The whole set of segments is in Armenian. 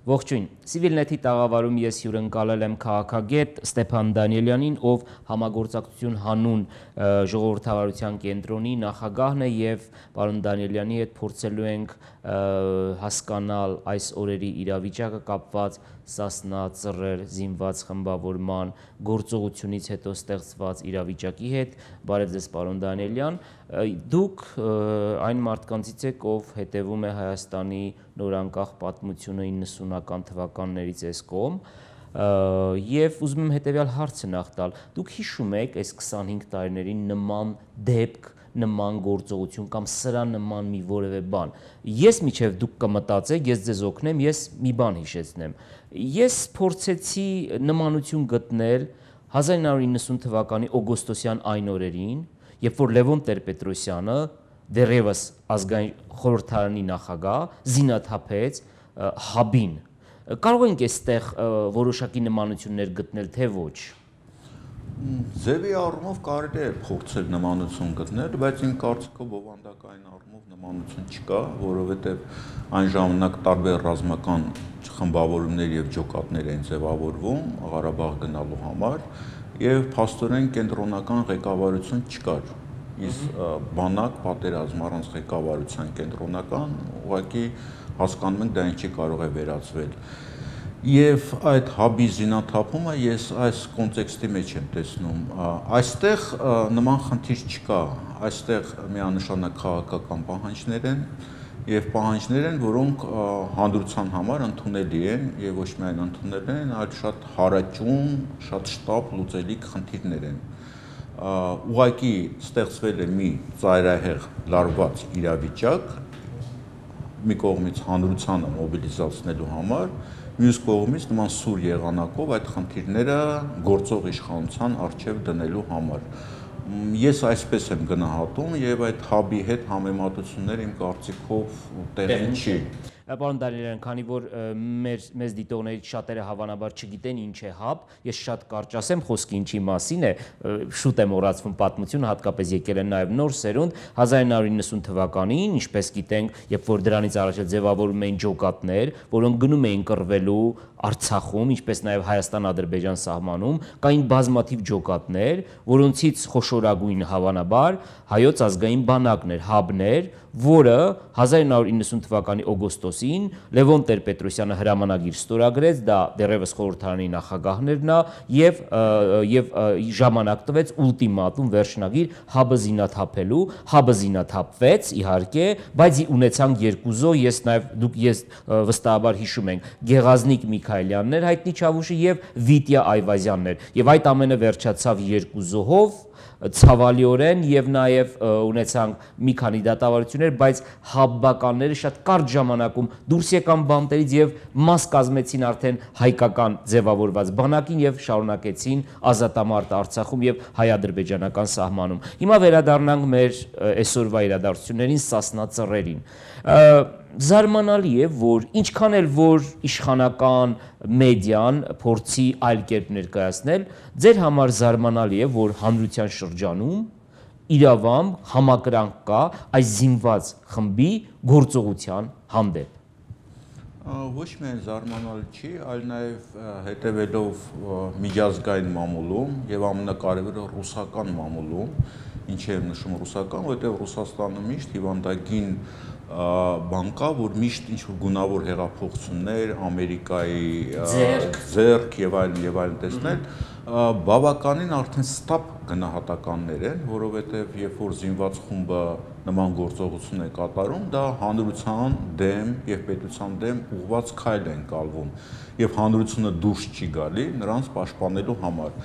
Ողջույն, Civilnet-ի տաղավարում ես հյուրընկալել եմ քաղաքագետ Ստեփան Դանիելյանին, ով համագործակցություն հանուն ժողովրդավարության կենտրոնի նախագահն է եւ պարոն Դանիելյանի հետ փորձելու ենք հասկանալ այս օրերի իրավիճակը կապված Սասնա Ծռեր զինված խմբավորման գործողությունից հետո ստեղծված իրավիճակի հետ։ Բարև ձեզ պարոն Դանիելյան, դուք այն մարդկանցից եք, ով հետևում է Հայաստանի նորանկախ պատմությունը 90-ական թվականներից այս կողմ, եւ ուզում եմ հետեւյալ հարցը նախ տալ. դուք հիշում եք այս 25 տարիներին նման դեպք, նման գործողություն կամ սրա նման մի որևէ բան։ Ես միջև դուք կմտածեք, ես ձեզ օգնեմ, ես մի բան հիշեցնեմ։ Ես փորձեցի նմանություն գտնել 1990 թվականի օգոստոսյան այն օրերին, երբ որ Լևոն Տեր-Պետրոսյանը դեռևս ազգային խորհրդարանի նախագահ զինաթափեց ՀԱԲ-ին։ Կարող ենք այստեղ որոշակի նմանություններ գտնել, թե ոչ։ Ձևի առումով կարելի է փորձել նմանություն գտնել, բայց իմ կարծիքով բովանդակային առումով նմանություն չկա, որովհետև այն ժամանակ տարբեր ռազմական խմբավորումներ եւ ջոկատներ են ձևավորվում Ղարաբաղ գնալու համար եւ փաստորեն կենտրոնական ղեկավարություն չկար։ Իսկ բանակ պատերազմ առանց ղեկավարության կենտրոնական ուղղակի հասկանում ենք դա ինչ կարող է վերածվել։ Եվ այդ ՀԱԲ-ի զինաթափումը ես այս կոնտեքստի մեջ եմ տեսնում։ Այստեղ նման խնդիր չկա, այստեղ միանշանակ քաղաքական պահանջներ են եւ պահանջներ են, որոնք հանրության համար ընդունելի են եւ ոչ միայն ընդունելի են, այլ շատ հարաճուն, շատ շտապ լուծելիք խնդիրներ են։ Ուղղակի ստեղծվել է մի ծայրահեղ լարված իրավիճակ մի կողմից հանրությանը մոբիլիզացնելու համար, մյուս կողմից նման սուր եղանակով այդ խնդիրները գործող իշխանության առջև դնելու համար։ Ես այսպես եմ գնահատում եւ այդ ՀԱԲ-ի հետ համեմատությունները իմ կարծիքով տեղին չի։ Պարոն Դանիելյան, քանի որ մեզ դիտողներից շատերը հավանաբար չգիտեն ինչ է ՀԱԲ, ես շատ կարճ ասեմ խոսքը ինչի մասին է, շուտ է մոռացվում պատմությունը, հատկապես եկել են նաև նոր սերունդ 1990 թվականին, ինչպես գիտենք, երբ որ դրանից առաջ ձևավորվում էին ջոկատներ, որոնք գնում էին կռվելու Արցախում, ինչպես նաև Հայաստան-Ադրբեջան սահմանում, կային բազմաթիվ ջոկատներ, որոնցից խոշորագույնը հավանաբար հայոց ազգային բանակն էր, ՀԱԲ-ն էր, որը 1990 թվականի օգոստոսին Լևոն Տեր-Պետրոսյանը հրամանագիր ստորագրեց, դա դեռևս խորհրդարանի նախագահն էր նա, եւ ժամանակ տվեց ուլտիմատում վերջնագիր ՀԱԲ-ը զինաթափելու, ՀԱԲ-ը զինաթափվեց իհարկե, բայց ունեցանք երկու զոհ, ես վստահաբար հիշում ենք, Գեղազնիկ Միքայելյանն էր հայտնի Չավուշը եւ Վիտյա Այվազյանն էր, եւ այդ ամենը վերջացավ երկու զոհով, ցավալիորեն եւ նաեւ ունեցանք մի քանի դատավարություններ, բայց ՀԱԲ-ականները շատ կարճ ժամանակում դուրս եկան բանտերից եւ մաս կազմեցին արդեն հայկական ձևավորված բանակին եւ շարունակեցին ազատամարտը Արցախում եւ հայ-ադրբեջանական սահմանում։ Հիմա վերադառնանք մեր այսօրվա իրադարձություններին, Սասնա Ծռերին։ Զարմանալի է, որ ինչքան էլ որ իշխանական մեդիան փորձի այլ կերպ ներկայացնել, ձեր համար զարմանալի է, որ հանրության շրջանում իրավամբ համակրանք կա այս զինված խմբի գործողության հանդեպ։ Ոչ միայն զարմանալի չի, այլ նաև հետևելով միջազգային մամուլում եւ ամենակարևորը ռուսական մամուլում, ինչի եմ նշում ռուսական, որովհետեւ Ռուսաստանը միշտ հիվանդագին բան կա, որ միշտ ինչ-որ գունավոր հեղափոխություններ, Ամերիկայի ձեռք եւ այլն տեսնել, բավականին արդեն ստապ գնահատականներ են, որովհետեւ երբ որ զինված խումբը նման գործողություն է կատարում, դա հանրության դեմ եւ պետության դեմ ուղղված քայլ է ընկալվում եւ հանրությունը դուրս չի գալի նրանց պաշտպանելու համար։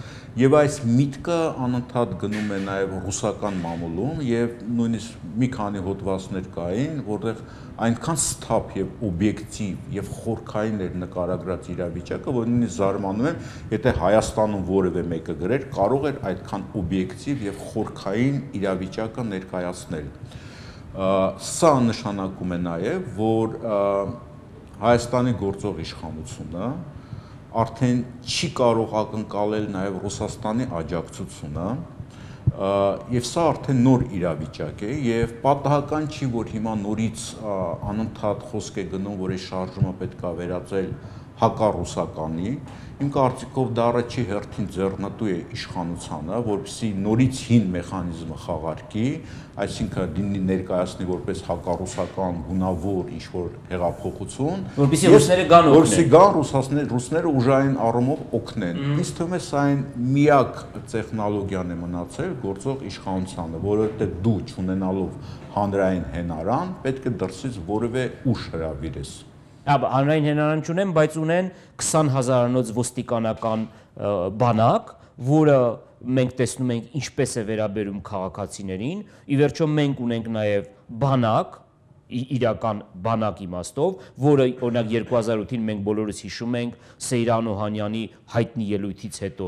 Եվ այս միտքը անընդհատ գնում է նաեւ ռուսական մամուլում եւ նույնիսկ մի քանի հոդվածներ կային, որտեղ այնքան սթափ եւ օբյեկտիվ եւ խորքային էր նկարագրած իրավիճակը, որ նույնիսկ զարմանում եմ, եթե Հայաստանում որևէ մեկը գրեր, կարող էր այդքան օբյեկտիվ եւ խորքային իրավիճակը ներկայացնել։ Սա նշանակում է նաեւ, որ Հայաստանի գործող իշխանությունը արդեն չի կարող ակնկալել նաեւ Ռուսաստանի աջակցությունը Եվ սա արդեն նոր իրավիճակ է եւ պատահական չի, որ հիմա նորից անընդհատ խոսք է գնում, որ այս շարժումը պետք է վերածել հակառուսականի։ Իմ կարծիքով դա առաջի հերթին ձեռնտու է իշխանությանը, որպեսզի նորից հին մեխանիզմը խաղարկի, այսինքն դինի ներկայացնի որպես հակառուսական գունավոր ինչ-որ հեղափոխություն, որպեսզի ռուսները գան օգնեն, որպեսզի գան ռուսները ուժային առումով օգնեն։ Ինձ թվում է սա այն միակ տեխնոլոգիան է մնացել գործող իշխանությանը, որովհետև դու չունենալով հանրային հենարան, պետք է դրսից որևէ ուժ հրավիրես։ Հանրային հենարան չունեն, բայց ունեն 20,000-անոց ոստիկանական բանակ, որը մենք տեսնում ենք ինչպես է վերաբերում քաղաքացիներին, ի վերջո մենք ունենք նաև բանակ, իրական բանակ իմաստով, որը օրինակ 2008-ին մենք բոլորս հիշում ենք Սեյրան Օհանյանի հայտնի ելույթից հետո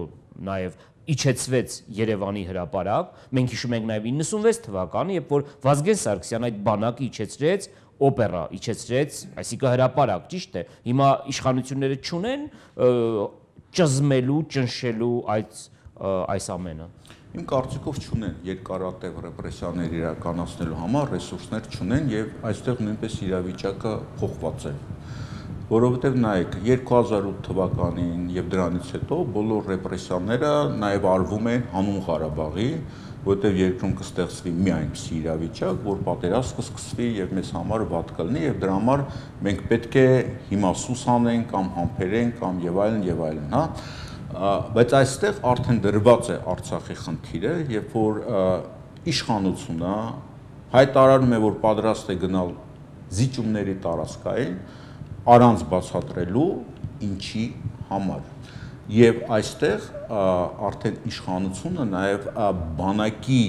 նաև իջեցվեց Երևանի հրապարակ, մենք հիշում ենք նաև 96 թվականը, երբ որ Վազգեն Սարգսյանը այդ բանակը իջեցրեց օպերա իջեցրեց, այսինքն հրապարակ, ճիշտ է։ Հիմա իշխանությունները չունեն ճզմելու, ճնշելու այս ամենը։ Իմ կարծիքով չունեն երկարատև ռեպրեսիաներ իրականացնելու համար ռեսուրսներ չունեն եւ այստեղ նույնպես իրավիճակը փոխված է։ Որովհետեւ նայեք 2008 թվականին եւ դրանից հետո բոլոր ռեպրեսիաները նաեւ արվում են հանուն Ղարաբաղի, որտեղ երկրում կստեղծվի մի այնպիսի իրավիճակ, որ պատերազմ կսկսվի եւ մեզ համար վատ կլինի եւ դրա համար մենք պետք է հիմա սուս անենք կամ համբերենք կամ եւ այլն, հա, բայց այստեղ արդեն դրված է Արցախի խնդիրը, երբ որ իշխանությունը հայտարարում է, որ պատրաստ է գնալ զիջումների տարածքային առանց բացատրելու ինչի համար։ Եվ այստեղ արդեն իշխանությունը նաև բանակի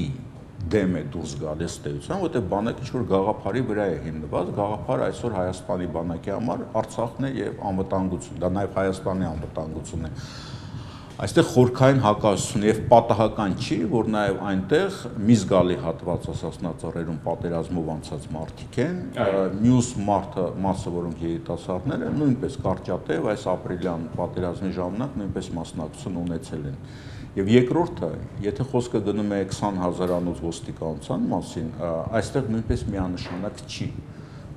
դեմ է դուրս գալիս ստեյության, որտեղ բանակը ինչ-որ գաղափարի վրա է հիմնված, գաղափարը այսօր Հայաստանի բանակի համար Արցախն է եւ անվտանգություն, դա նաև Հայաստանի անվտանգությունն է։ Այստեղ խորքային հակասություն եւ պատահական չի, որ նաև այնտեղ մի զգալի հատված ասացնածառերում պատերազմով անցած մարդիկ են, մյուս մասը, որոնք երիտասարդներ են, նույնպես կարճատև այս ապրիլյան պատերազմի ժամանակ նույնպես մասնակցություն ունեցել են։ Եվ երկրորդը, եթե խոսքը գնում է 20,000-անոց ոստիկանության մասին, այստեղ նույնպես միանշանակ չի,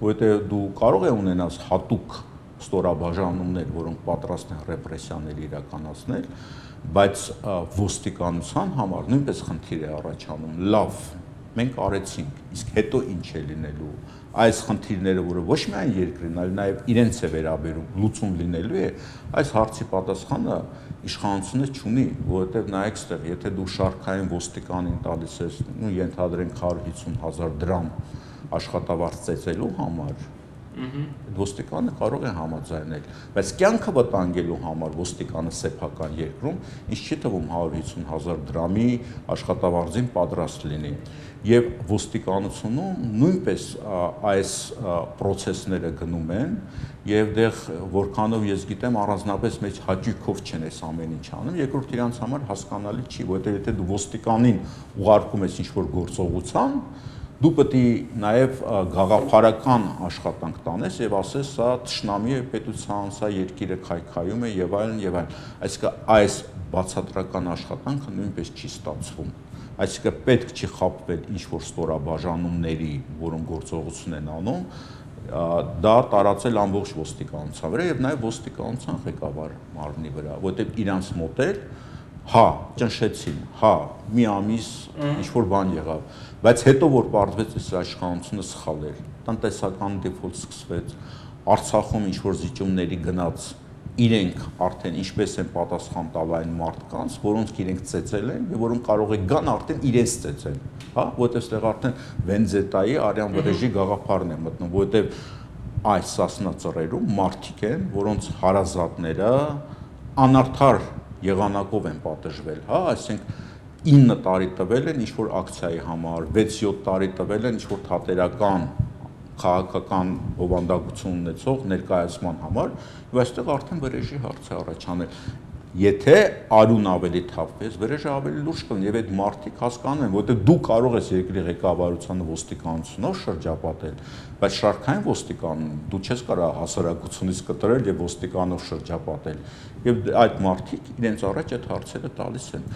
որովհետեւ դու կարող ես ունենալ հատուկ ստորաբաժանումներ, որոնք պատրաստ են ռեպրեսիաներ իրականացնել, բայց ոստիկանության համար նույնպես խնդիր է առաջանում։ Լավ, մենք արեցինք, իսկ հետո ինչ է լինելու։ Այս խնդիրները, որը ոչ միայն երկրին, այլ նաև իրենց է վերաբերում, լուծում լինելու է, այս հարցի պատասխանը իշխանությունը չունի, որովհետև նայեք ստեղ, եթե դու շարքային ոստիկանին տալիս ես, ենթադրենք 150,000 դրամ աշխատավարձ ծեծելու համար, ոստիկանը կարող է համաձայնել, բայց կյանքը վտանգելու համար ոստիկանը սեփական երկրում ինչ չի թվում 150,000 դրամի աշխատավարձին պատրաստ լինի։ Եվ ոստիկանությունում նույնպես այս process-ները գնում են եւ դեղ որքանով ես գիտեմ առանձնապես մեջ հաճույքով չեն այս ամեն ինչ անում, երկրորդ իրանց համար հասկանալի չի, որովհետեւ եթե դու ոստիկանին ուղարկում ես ինչ-որ գործողության, դու պետք է նաև գաղափարական աշխատանք տանես եւ ասես սա թշնամի է պետության, սա երկիրը քայքայում է եւ այլն եւ այլն։ Այսինքն այս բացատրական աշխատանքը նույնպես չի ստացվում։ Այսինքն պետք չի խապվել ինչ-որ ստորաբաժանումների, որոնք գործողություն են անում, դա տարածել ամբողջ ոստիկանության վրա եւ նաեւ ոստիկանության ղեկավար մարմնի վրա, որովհետեւ իրանց մոտ էլ հա, ճնշեցին, հա, մի ամիս ինչ-որ բան եղավ, բայց հետո որ պարզվեց այս իշխանությունը սխալ էր, տնտեսական դեֆոլտ սկսվեց, Արցախում ինչ-որ զիջումների գնաց, իրենք արդեն ինչպես են պատասխան տալ այն մարդկանց, որոնք իրենք ծեծել են եւ որոնք կարող է գան արդեն իրենց ծեծեն, հա, որտեղ այստեղ արդեն Վենզետայի արյան վրեժի գաղափարն է մտնում, որտեղ այս ասնածռերում մարդիկ են, որոնց հարազատները անարդար եղանակով են պատժվել, հա, այսինքն 9 տարի տվել են ինչ-որ ակցիայի համար, 6-7 տարի տվել են ինչ-որ թատերական քաղաքական բովանդակություն ունեցող ներկայացման համար, եւ այստեղ արդեն վրեժի հարց է առաջանել։ Եթե արյուն ավելի թափվեց, վրեժը ավելի լուրջ կլինի եւ այդ մարդիկ հասկանում են, որտեղ դու կարող ես երկրի ղեկավարությանը ոստիկանությունով շրջապատել, բայց շարքային ոստիկան դու չես կարող հասարակությունից կտրել եւ ոստիկանով շրջապատել։ Եվ այդ մարդիկ իրենց առաջ այդ հարցերը տալիս են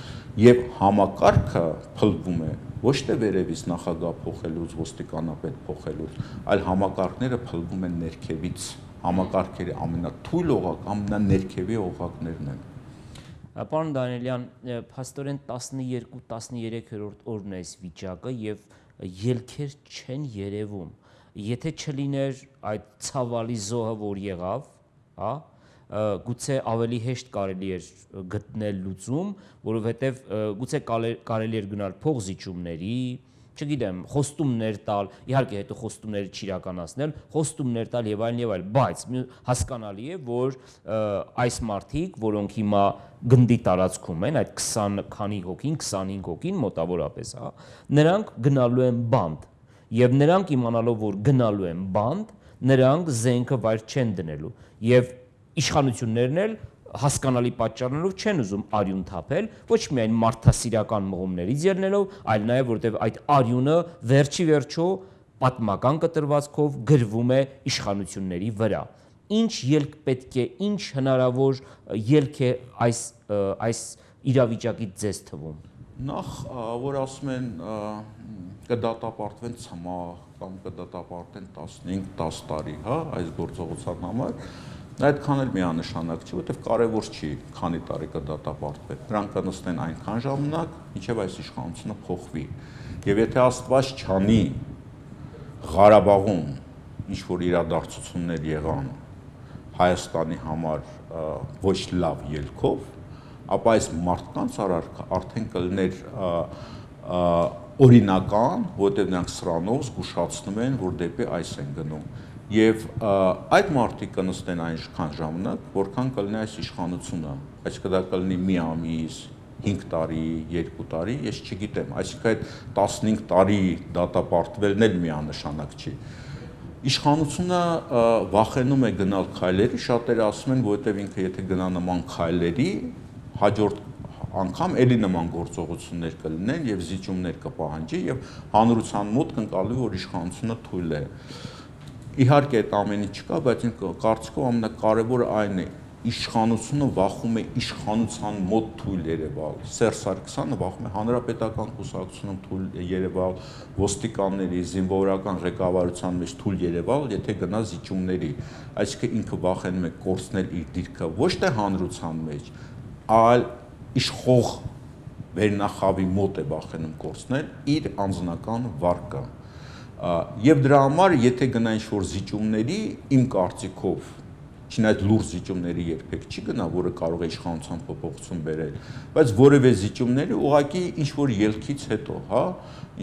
եւ համակարգը փլվում է ոչ թե վերևից նախագահ փոխելուց, ոստիկանապետ փոխելուց, այլ համակարգները փլվում են ներքևից։ Համակարգերի ամենաթույլ օղակ, ամենաներքևի օղակներն են։ Պարոն Դանիելյան, փաստորեն 12-13-րդ օրն է այս վիճակը եւ ելքեր չեն երևում։ Եթե չլիներ այդ ցավալի զոհը, որ եղավ, հա, գուցե ավելի հեշտ կարելի էր գտնել լուծում, որովհետեւ գուցե կարելի էր գնալ փողզիջումների, չգիտեմ, խոստումներ տալ, իհարկե հետո խոստումները չիրականացնել, խոստումներ տալ եւ այլն, բայց հասկանալի է, որ այս մարդիկ, որոնք հիմա գնդի տարածքում են, այդ 20 քանի հոգին, 25 հոգին մոտավորապես, հա, նրանք գնալու են բանդ եւ նրանք իմանալով, որ գնալու են բանդ, նրանք զենքը վայր չեն դնելու եւ իշխանություններն էլ հասկանալի պատճառներով չեն ուզում արյուն թափել, ոչ միայն մարդասիրական մղումներից ելնելով, այլ նաև որտեղ այդ արյունը վերջի վերջո պատմական կտրվածքով գրվում է իշխանությունների վրա։ Ինչ ելք պետք է, ինչ հնարավոր ելք է այս իրավիճակից ձեզ թվում։ Նախ, որ ասում են կդատապարտվեն ցմահ կամ կդատապարտեն 15-10 տարի, հա, այս գործողության համար, այդքան էլ միանշանակ չի, որովհետև կարևոր չի, քանի տարի կդատապարտվեն։ Նրանք կնստեն այնքան ժամանակ, մինչև այս իշխանությունը փոխվի։ Եվ եթե Աստված չանի Ղարաբաղում ինչ որ իրադարձություններ եղան Հայաստանի համար ոչ լավ ելքով, ապա այս մարդկանց արարքը արդեն կլիներ օրինական, որովհետև նրանք սրանով զգուշացնում են, որ դեպի այս են գնում։ Եվ այդ մարդիկ կնստեն այնքան ժամանակ, որքան կլինի այս իշխանությունը, այսինքն դա կլինի մի ամիս, 5 տարի, 2 տարի, ես չգիտեմ, այսինքն այդ 15 տարի դատապարտվելն էլ միանշանակ չի։ Իշխանությունը վախենում է գնալ քայլերի, շատերը ասում են, որովհետև ինքը եթե գնա նման քայլերի, հաջորդ անգամ էլի նման գործողություններ կլինեն եւ զիջումներ կպահանջի եւ հանրության մոտ կընկալվի, որ իշխանությունը թույլ է։ Իհարկե այդ ամենը չկա, բայց ինձ կարծիքով ամենակարևորը այն է, իշխանությունը վախում է իշխանության մոտ թույլ երևալ։ Սերժ Սարգսյանը վախում է հանրապետական կուսակցությունում թույլ երևալ, ոստիկանների, զինվորական ղեկավարության մեջ թույլ երևալ, եթե գնա զիջումների։ Այսինքն ինքը վախենում է կորցնել իր դիրքը ոչ թե հանրության մեջ, այլ իշխող վերնախավի մոտ է վախենում կորցնել իր անձնական վարկը։ Եվ դրա համար, եթե գնա ինչ-որ զիջումների, իմ կարծիքով, չնայած լուրջ զիջումների երբեք չի գնա, որը կարող է իշխանության փոփոխություն բերել, բայց որևէ զիջումների ուղղակի ինչ-որ ելքից հետո, հա,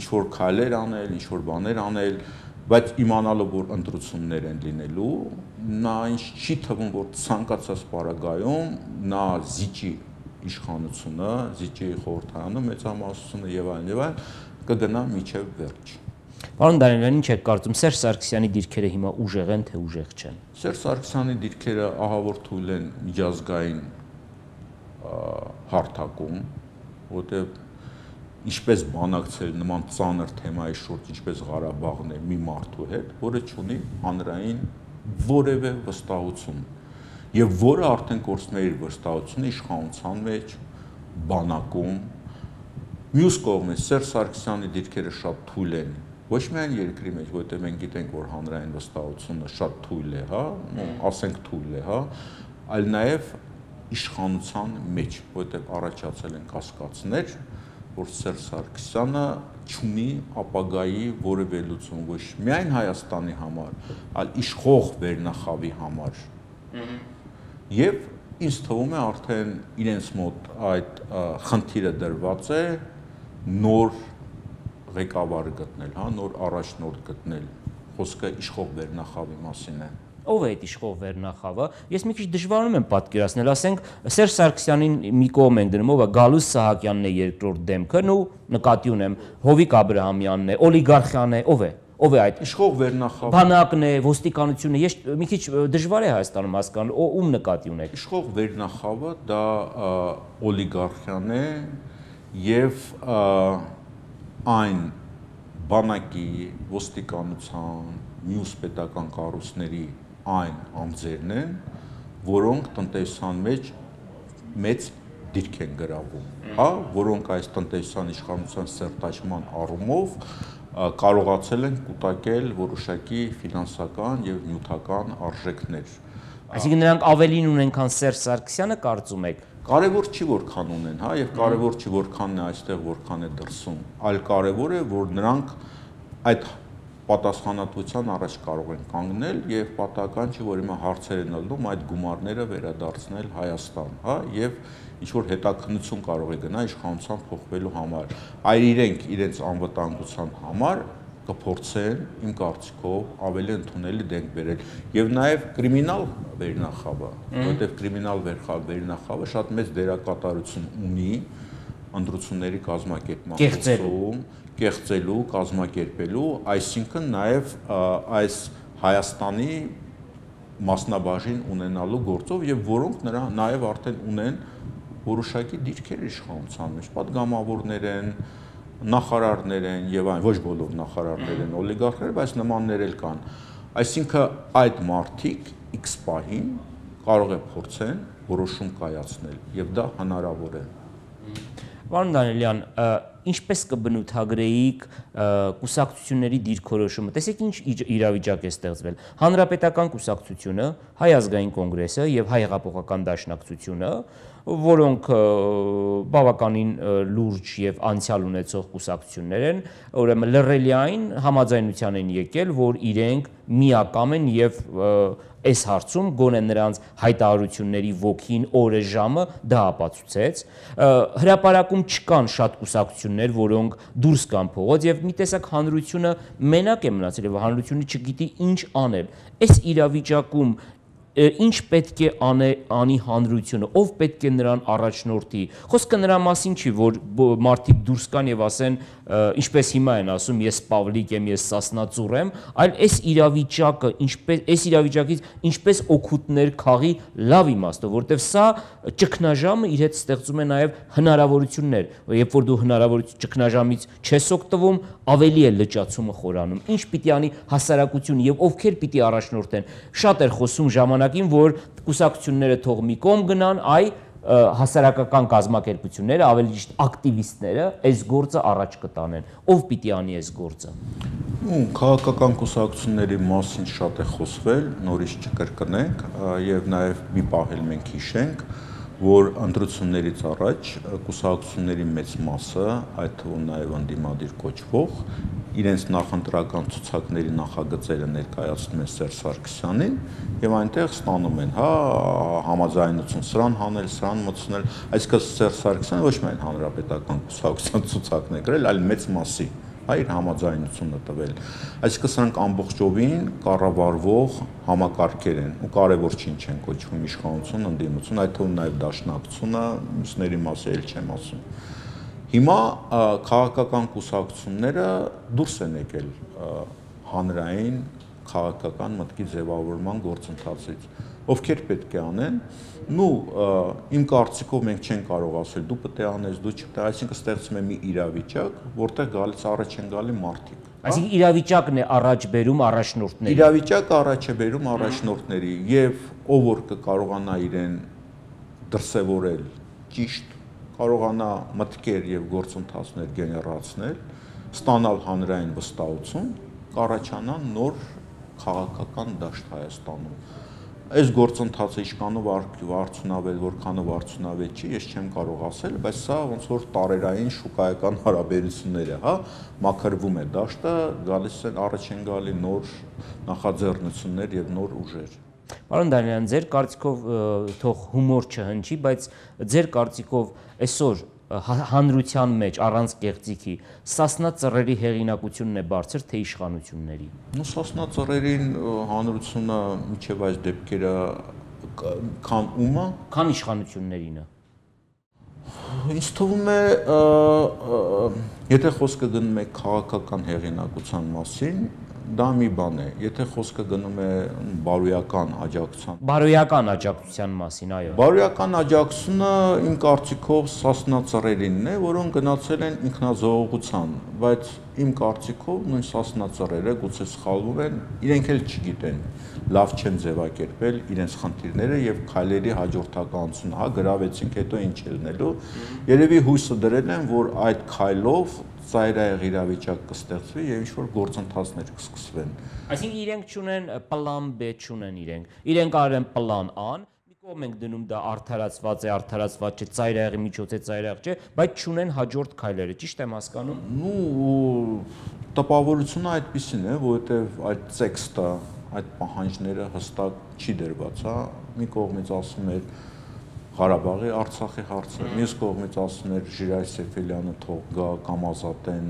ինչ-որ քայլեր անել, ինչ-որ բաներ անել, բայց իմանալով, որ ընտրություններ են լինելու, նա ինչ չի թվում, որ ցանկացած պարագայում նա զիջի իշխանությունը, զիջի խորհրդարանը, մեծամասնությունը եւ այլն, կգնա միջև վերջ։ Պարոն Դանիելյան, ինչ եք կարծում, Սերժ Սարգսյանի դիրքերը հիմա ուժեղ են, թե ուժեղ չեն։ Սերժ Սարգսյանի դիրքերը ահավոր թույլ են միջազգային հարթակում, որտեղ ինչպես բանակցել նման ծանր թեմայի շուրջ, ինչպես Ղարաբաղն է մի մարդու հետ, որը չունի հանրային որևէ վստահություն, եւ որը արդեն կորցնել իր վստահությունը իշխանության մեջ, բանակում։ Մյուս կողմից Սերժ Սարգսյանի դիրքերը շատ թույլ են, ոչ միայն երկրի մեջ, որտեղ մենք գիտենք, որ հանրային վստահությունը շատ թույլ է, հա, ասենք թույլ է, հա, այլ նաեւ իշխանության մեջ, որտեղ առաջացել են կասկածներ, որ Սերժ Սարգսյանը չունի ապագայի որևէ լուծում, ոչ միայն Հայաստանի համար, այլ իշխող վերնախավի համար։ Եվ ինձ թվում է արդեն իրենց մոտ այդ խնդիրը դրված է նոր ղեկավար գտնել, հա, նոր առաջնորդ գտնել, խոսքը իշխող վերնախավի մասին է։ Ով է այդ իշխող վերնախավը։ Ես մի քիչ դժվարանում եմ պատկերացնել, ասենք Սերժ Սարգսյանին մի կողմ ենք դնում, ով է Գալուս Սահակյանն է երկրորդ դեմքն ու նկատի ունեմ Հովիկ Աբրահամյանն է, օլիգարխիան է, ով է։ ով է այդ Իշխող վերնախավը բանակն է, ոստիկանությունը, ես մի քիչ դժվար է Հայաստանում հասկանալ, ում նկատի ունեք։ Իշխող վերնախավը դա օլիգարխիան է եւ այն բանակի, ոստիկանության, մյուս պետական կառույցների այն անձերն են, որոնք տնտեսության մեջ մեծ դիրք են գրավում, հա, որոնք այս տնտեսական իշխանության սերտաճման առումով կարողացել են կուտակել որոշակի ֆինանսական եւ նյութական արժեքներ։ Այսինքն նրանք ավելին ունեն, քան Սերժ Սարգսյանը, կարծում եք։ Կարևոր չի որքան ունեն, հա, եւ կարևոր չի որքանն է այստեղ, որքան է դրսում, այլ կարևոր է, որ նրանք այդ պատասխանատվության առաջ կարող են կանգնել եւ պատահական չի, որ հիմա հարցեր են ելնում այդ գումարները վերադարձնել Հայաստան, հա, եւ ինչ որ հետաքննություն կարող է գնա իշխանության փոխվելու համար։ Այլ իրենք իրենց անվտանգության համար կփորձեն, իմ կարծիքով, ավելի ընդունելի դենք բերել եւ նաեւ կրիմինալ վերնախավը, որովհետեւ կրիմինալ վերնախավը շատ մեծ դերակատարություն ունի ընտրությունների կազմակերպման գործում, կեղծելու, կազմակերպելու, այսինքն նաև այս Հայաստանի մասնաբաժին ունենալու գործով եւ որոնք նրա նաև արդեն ունեն որոշակի դիրքեր իշխանության մեջ, պատգամավորներ են, նախարարներ են եւ այն ոչ բոլոր նախարարներ են օլիգարխներ, բայց նմաններ էլ կան։ Այսինքն այդ մարդիկ X պահին կարող է փորձեն որոշում կայացնել եւ դա հնարավոր է։ Պարոն Դանիելյան, ինչպես կբնութագրեիք կուսակցությունների դիրքորոշումը։ Տեսեք ինչ իրավիճակ է ստեղծվել։ Հանրապետական կուսակցությունը, Հայ ազգային կոնգրեսը եւ Հայ հեղափոխական դաշնակցությունը, որոնք բավականին լուրջ եւ անցյալ ունեցող կուսակցություններ են, ուրեմն լռելիային համաձայնության են եկել, որ իրենք միակամ են եւ այս հարցում գոնե նրանց հայտարարությունների ոգին օրը ժամը դա ապացուցեց հրապարակում չկան շատ կուսակցություններ, որոնք դուրս կան փողոց եւ մի տեսակ հանրությունը մենակ է մնացել եւ հանրությունը չգիտի ինչ անել։ Այս իրավիճակում ինչ պետք է անի հանրությունը, ով պետք է նրան առաջնորդի։ Խոսքը նրա մասին չի, որ մարդիկ դուրս կան եւ ասեն, ինչպես հիմա են ասում, ես Պավլիկ եմ, ես Սասնա ծուռ եմ, այլ այս իրավիճակը, այս իրավիճակից ինչպես օգուտներ քաղի լավ իմաստով, որտեվ սա ճգնաժամը իր հետ ստեղծում է նաեւ հնարավորություններ, երբ որ դու ճգնաժամից չես օգտվում, ավելի է լճացումը խորանում։ Ինչ պիտի անի հասարակությունը եւ ովքեր պիտի առաջնորդեն։ Շատ էր խոսում ժամանակին, որ կուսակցությունները թող մի կողմ գնան, այ հասարակական կազմակերպությունները, ավելի ճիշտ ակտիվիստները այս գործը առաջ կտանեն։ Ով պիտի անի այս գործը։ Քաղաքական կուսակցությունների մասին շատ է խոսվել, նորից չկրկնենք եւ նաեւ մի պահ էլ մենք հիշենք, որ ընտրություններից առաջ կուսակցությունների մեծ մասը, այդ թվում նաև ընդդիմադիր կոչվող, իրենց նախընտրական ցուցակների նախագծերը ներկայացնում են Սերժ Սարգսյանին եւ այնտեղ ստանում են, հա, համաձայնություն սրան հանել, սրան մտցնել, այսինքն Սերժ Սարգսյանը ոչ միայն հանրապետական կուսակցության ցուցակն է գրել, այլ մեծ մասի իր համաձայնությունը տվել։ Այսինքն սրանք ամբողջովին կառավարվող համակարգեր են ու կարևոր չի ինչ են կոչվում իշխանություն, ընդդիմություն, այդ թվում նաև դաշնակցությունը, մյուսների մասը էլ չեմ ասում։ Հիմա քաղաքական կուսակցությունները դուրս են եկել հանրային քաղաքական մտքի ձևավորման գործընթացից։ Ովքեր պետք է անեն, իմ կարծիքով մենք չենք կարող ասել դու պետք է անես, դու չպետք է, այսինքն ստեղծում է մի իրավիճակ, որտեղ գալիս առաջ են գալի մարդիկ։ Այսինքն իրավիճակն է առաջ բերում առաջնորդների։ Իրավիճակը առաջ է բերում առաջնորդների եւ ով որ կկարողանա իրեն դրսևորել ճիշտ, կարողանա մտքեր եւ գործընթացներ գեներացնել, ստանալ հանրային վստահություն, կառաջանա նոր քաղաքական դաշտ Հայաստանում։ Այս գործընթացը ինչքանով արդյունավետ, որքանով արդյունավետ չի, ես չեմ կարող ասել, բայց սա ոնց որ տարերային շուկայական հարաբերություններ է, հա, մաքրվում է դաշտը, գալիս են առաջ են գալի նոր նախաձեռնություններ եւ նոր ուժեր։ Պարոն Դանիելյան, ձեր կարծիքով թող հումոր չհնչի, բայց ձեր կարծիքով այսօր հանրության մեջ առանց կեղծիքի Սասնա ծռերի հեղինակությունն է բարձր թե իշխանությունների։ Սասնա ծռերին հանրությունը միջև այս դեպքերը քան ումը, քան իշխանություններինը։ Ինձ թվում է, եթե խոսքը գնում է քաղաքական հեղինակության մասին, դա մի բան է։ Եթե խոսքը գնում է բարոյական աջակցության։ Բարոյական աջակցության մասին, այո։ Բարոյական աջակցությունը իմ կարծիքով Սասնա ծռերինն է, որոնք գնացել են ինքնազոհողության, բայց իմ կարծիքով նույն Սասնա ծռերը գուցե սխալվում են, իրենք էլ չգիտեն, լավ չեն ձևակերպել իրենց խնդիրները եւ քայլերի հաջորդականությունը, հա, գրավեցինք, հետո ինչ է լինելու։ Երևի հույսը դրել են, որ այդ քայլով ծայրահեղ իրավիճակ կստեղծվի եւ ինչ-որ գործընթացներ կսկսվեն։ Այսինքն իրենք չունեն պլան B, չունեն իրենք։ Իրենք արել են պլան A, մի կողմ ենք դնում դա արդարացված է, արդարացված չէ, ծայրահեղի միջոց է, ծայրահեղ չէ, բայց չունեն հաջորդ քայլերը, ճիշտ եմ հասկանում։ Ну, տպավորությունը այդպեսին է, որովհետեւ այդ տեքստը, այդ պահանջները հստակ չի դրված, հա։ Մի կողմից ասում էր Ղարաբաղի, Արցախի հարցը, մյուս կողմից ասում էր Ժիրայր Սեֆելյանը թող գա կամ ազատեն,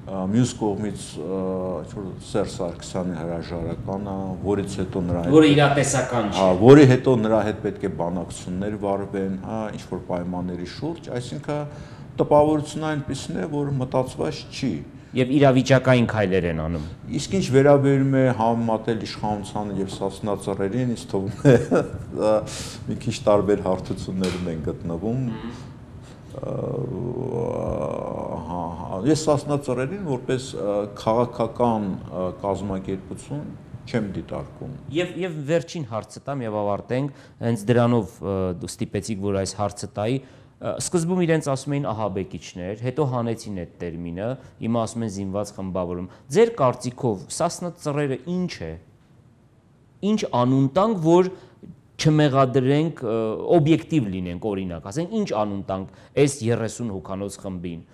մյուս կողմից ինչ-որ Սերժ Սարգսյանի հրաժարականը, որից հետո նրա հետ որը իրատեսական չէ։ Հա, որի հետո նրա հետ պետք է բանակցություններ վարվեն, հա, ինչ-որ պայմանների շուրջ, այսինքն տպավորությունն այնպեսին է, որ մտածված չի։ Եվ իրավիճակային քայլեր են անում։ Իսկ ինչ վերաբերում է համեմատել իշխանությանը եւ Սասնա ծռերին, ինձ թվում է մի քիչ տարբեր հարթություններում են գտնվում։ Ես Սասնա ծռերին որպես քաղաքական կազմակերպություն չեմ դիտարկում։ Եվ վերջին հարցը տամ եւ ավարտենք, հենց դրանով ստիպեցիք, որ այս հարցը տայի։ Սկզբում իրենց ասում էին ահաբեկիչներ, հետո հանեցին այդ տերմինը, հիմա ասում են զինված խմբավորում։ Ձեր կարծիքով Սասնա ծռերը ինչ է։ Ինչ անուն տանք, որ չմեղադրենք, օբյեկտիվ լինենք, օրինակ, ասենք ինչ անուն տանք այս 30 հոգանոց խմբին։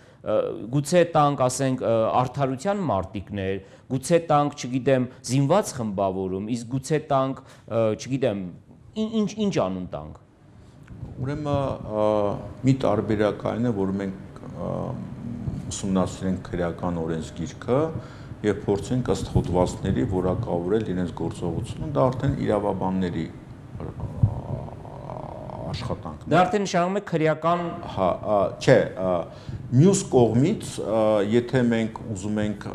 Գուցե տանք, ասենք, արդարության մարտիկներ, գուցե տանք, չգիտեմ, զինված խմբավորում, իսկ գուցե տանք, չգիտեմ, ինչ անուն տանք։ Ուրեմն մի տարբերակային է, որ մենք ուսումնասիրենք քրեական օրենսգիրքը եւ փորձենք ըստ հոդվածների որակավորել իրենց գործողությունը, դա արդեն իրավաբանների աշխատանքն է։ Դա արդեն նշանակում է քրեական, հա, չէ, մյուս կողմից, եթե մենք ուզում ենք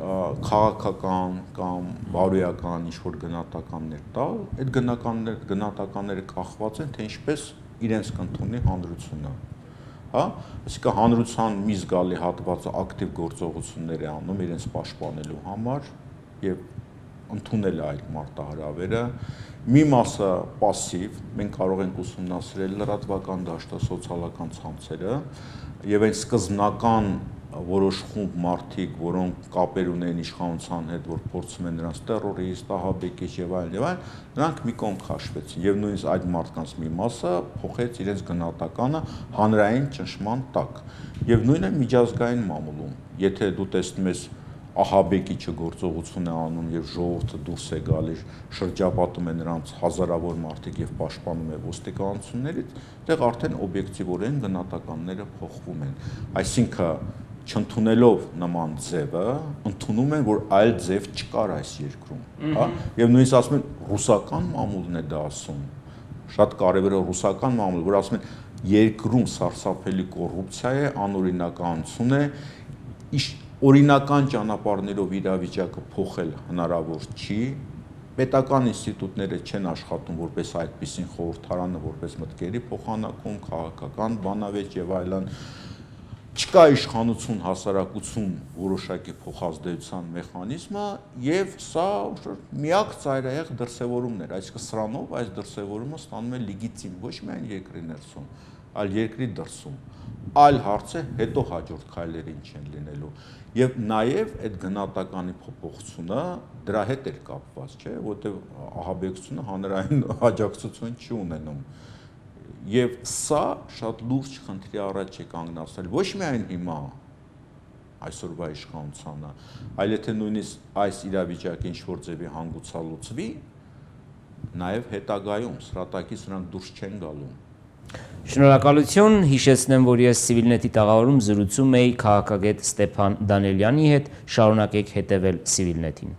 քաղաքական կամ բարոյական ինչ-որ գնահատականներ տալ, այդ գնահատականները կախված են, թե ինչպես իրենց կընդունի հանրությունը, հա, այսինքն հանրության մի զգալի հատվածը ակտիվ գործողություններ է անում իրենց պաշտպանելու համար եւ ընդունել այդ մարտահրավերը, մի մասը пассив, մենք կարող ենք ուսումնասիրել լրատվական դաշտը, սոցիալական ցանցերը եւ այն սկզբնական որոշ խումբ մարդիկ, որոնք կապեր ունեն իշխանության հետ, որ փորձում են նրանց terrorist, ահաբեկիչ եւ այլն, նրանք մի կողմ քաշվեցին եւ նույնիսկ այդ մարդկանց մի մասը փոխեց իրենց գնահատականը հանրային ճնշման տակ։ Եվ նույնը միջազգային մամուլում, եթե դու տեսնում ես ահաբեկիչը գործողություն է անում եւ ժողովուրդը դուրս է գալիս, շրջապատում է նրանց հազարավոր մարդիկ եւ պաշտպանում է ոստիկանություններից, այդտեղ արդեն օբյեկտիվորեն գնահատականները փոխվում են։ Այսինքն չընդունելով նման ձևը, ընդունում են, որ այլ ձև չկար այս երկրում, հա, եւ նույնիսկ ասում են ռուսական մամուլն է դա ասում։ Շատ կարևոր է ռուսական մամուլը, որ ասում են երկրում սարսափելի կոռուպցիա է, անօրինականություն է, օրինական ճանապարհներով իրավիճակը փոխել հնարավոր չի, պետական ինստիտուտները չեն աշխատում որպես այդպիսին խորհրդարանը, որպես մտքերի փոխանակում, քաղաքական բանավեճ եւ այլն, չկա իշխանություն, հասարակություն որոշակի փոխազդեցության մեխանիզմը եւ սա միակ ծայրահեղ դրսեւորումն էր, այսինքն սրանով այս դրսեւորումը ստանում է լեգիտիմ ոչ միայն երկրի ներսում, այլ երկրի դրսում։ Այլ հարցը հետո հաջորդ քայլերը ինչ են լինելու եւ նաեւ այդ գնահատականի փոփոխությունը դրա հետ էլ կապված չէ, որտեղ ահաբեկությունը հանրային աջակցություն չի ունենում։ Եվ սա շատ լուրջ խնդրի առաջ է կանգնացել ոչ միայն հիմա այսօրվա իշխանությանը, այլ եթե նույնիսկ այս իրավիճակը ինչ-որ ձևի հանգուցալուծվի, նաև հետագայում սրատակից նրանք դուրս չեն գալու։ Շնորհակալություն, հիշեցնեմ, որ ես Civilnet-ի տաղավարում զրուցում էի քաղաքագետ Ստեփան Դանելյանի հետ, շարունակեք հետևել Civilnet-ին։